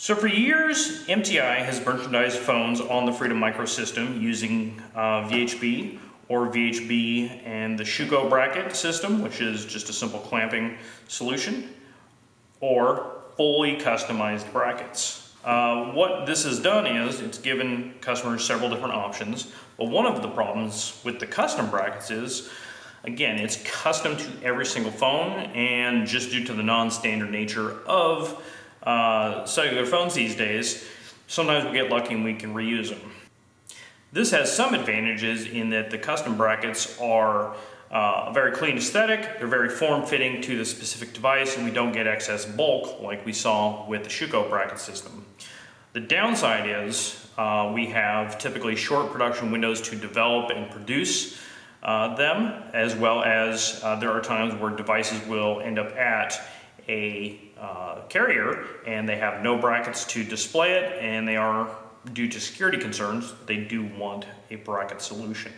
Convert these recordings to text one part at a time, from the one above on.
So for years, MTI has merchandised phones on the Freedom microsystem using VHB or VHB and the Schuko bracket system, which is just a simple clamping solution, or fully customized brackets. What this has done is it's given customers several different options, but one of the problems with the custom brackets is, again, it's custom to every single phone, and just due to the non-standard nature of cellular phones these days, sometimes we get lucky and we can reuse them. This has some advantages in that the custom brackets are a very clean aesthetic, they're very form-fitting to the specific device, and we don't get excess bulk like we saw with the Schuko bracket system. The downside is we have typically short production windows to develop and produce them, as well as there are times where devices will end up at a carrier and they have no brackets to display it, and they are, due to security concerns, they do want a bracket solution.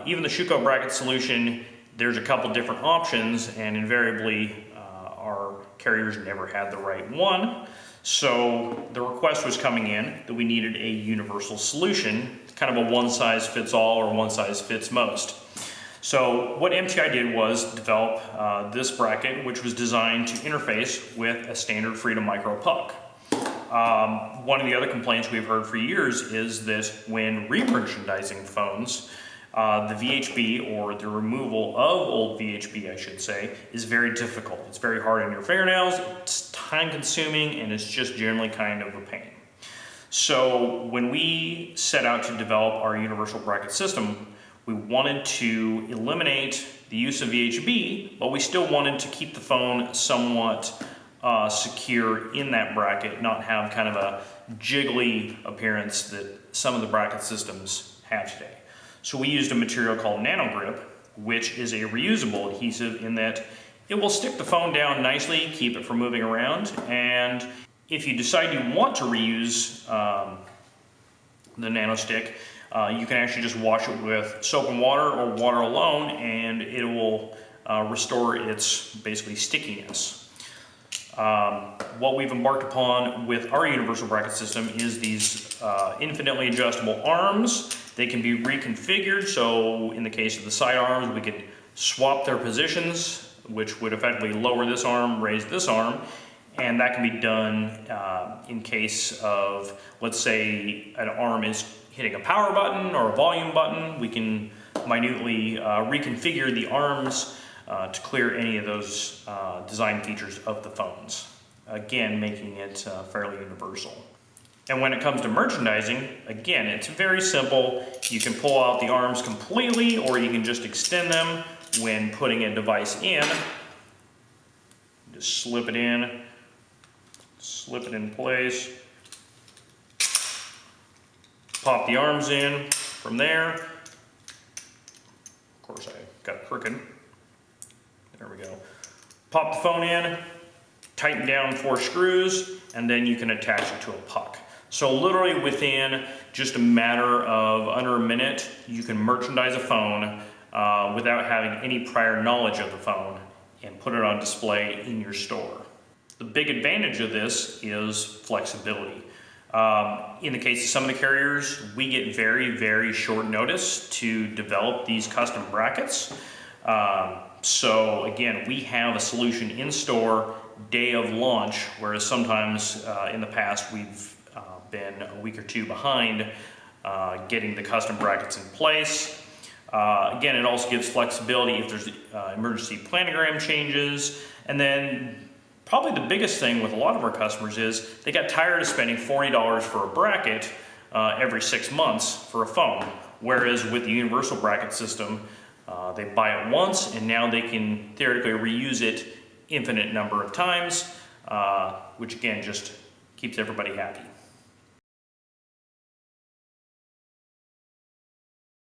Even the Schuko bracket solution, there's a couple different options, and invariably our carriers never had the right one. So the request was coming in that we needed a universal solution, kind of a one-size-fits-all or one-size-fits-most. So what MTI did was develop this bracket, which was designed to interface with a standard Freedom Micro puck. One of the other complaints we've heard for years is that when re-merchandising phones, the VHB, or the removal of old VHB, I should say, is very difficult. It's very hard on your fingernails, it's time consuming, and it's just generally kind of a pain. So when we set out to develop our universal bracket system, we wanted to eliminate the use of VHB, but we still wanted to keep the phone somewhat secure in that bracket, not have kind of a jiggly appearance that some of the bracket systems have today. So we used a material called Nano Grip, which is a reusable adhesive in that it will stick the phone down nicely, keep it from moving around, and if you decide you want to reuse the Nano Stick, you can actually just wash it with soap and water or water alone, and it will restore its basically stickiness. What we've embarked upon with our universal bracket system is these infinitely adjustable arms. They can be reconfigured, so in the case of the side arms, we could swap their positions, which would effectively lower this arm, raise this arm, and that can be done in case of, let's say, an arm is hitting a power button or a volume button. We can minutely reconfigure the arms to clear any of those design features of the phones. Again, making it fairly universal. And when it comes to merchandising, again, it's very simple. You can pull out the arms completely, or you can just extend them when putting a device in. Just slip it in place. Pop the arms in from there. Of course, I got it crooked. There we go. Pop the phone in, tighten down 4 screws, and then you can attach it to a puck. So literally within just a matter of under a minute, you can merchandise a phone without having any prior knowledge of the phone and put it on display in your store. The big advantage of this is flexibility. In the case of some of the carriers, we get very, very short notice to develop these custom brackets. So again, we have a solution in store day of launch, whereas sometimes in the past we've been a week or two behind getting the custom brackets in place. Again, it also gives flexibility if there's emergency planogram changes. And then probably the biggest thing with a lot of our customers is they got tired of spending $40 for a bracket every 6 months for a phone. Whereas with the universal bracket system, they buy it once, and now they can theoretically reuse it infinite number of times, which again just keeps everybody happy.